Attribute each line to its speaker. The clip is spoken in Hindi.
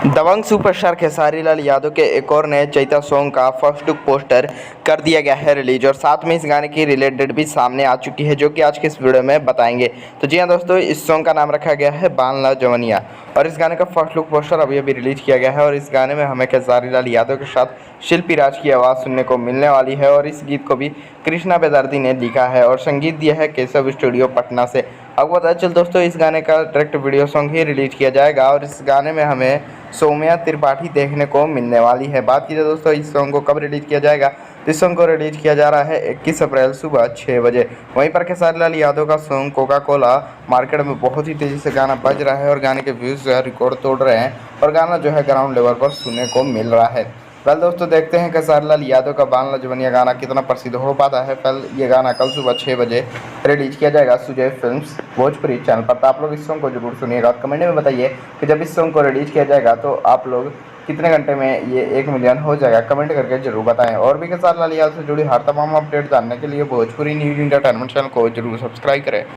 Speaker 1: दबंग सुपरस्टार खेसारी लाल यादव के एक और नए चैता सॉन्ग का फर्स्ट लुक पोस्टर कर दिया गया है रिलीज और साथ में इस गाने की रिलीज डेट भी सामने आ चुकी है, जो कि आज के इस वीडियो में बताएंगे। तो जी हाँ दोस्तों, इस सॉन्ग का नाम रखा गया है बांला जवनिया और इस गाने का फर्स्ट लुक पोस्टर अभी अभी रिलीज किया गया है और इस गाने में हमें खेसारी लाल यादव के साथ शिल्पी राज की आवाज़ सुनने को मिलने वाली है और इस गीत को भी कृष्णा बेदर्दी ने लिखा है और संगीत दिया है केशव स्टूडियो पटना से। आपको पता चल दोस्तों, इस गाने का डायरेक्ट वीडियो सॉन्ग ही रिलीज किया जाएगा और इस गाने में हमें सौम्या त्रिपाठी देखने को मिलने वाली है। बात कीजिए दोस्तों इस सॉन्ग को कब रिलीज किया जाएगा, तो इस सॉन्ग को रिलीज किया जा रहा है 21 अप्रैल सुबह 6 बजे। वहीं पर खेसारी लाल यादव का सॉन्ग कोका कोला मार्केट में बहुत ही तेज़ी से गाना बज रहा है और गाने के व्यूज़ जो है रिकॉर्ड तोड़ रहे हैं और गाना जो है ग्राउंड लेवल पर सुनने को मिल रहा है। कल दोस्तों देखते हैं खेसारी लाल यादव का बांला जवनिया गाना कितना प्रसिद्ध हो पाता है। कल ये गाना कल सुबह 6 बजे रिलीज किया जाएगा सुजय फिल्म्स भोजपुरी चैनल पर। तो आप लोग इस सॉन्ग को जरूर सुनिएगा और कमेंट में बताइए कि जब इस सॉन्ग को रिलीज किया जाएगा तो आप लोग कितने घंटे में ये 1 मिलियन हो जाएगा, कमेंट करके जरूर बताएं। और भी खेसारी लाल यादव से जुड़ी हर तमाम अपडेट जानने के लिए भोजपुरी न्यूज इंटरटेनमेंट चैनल को जरूर सब्सक्राइब करें।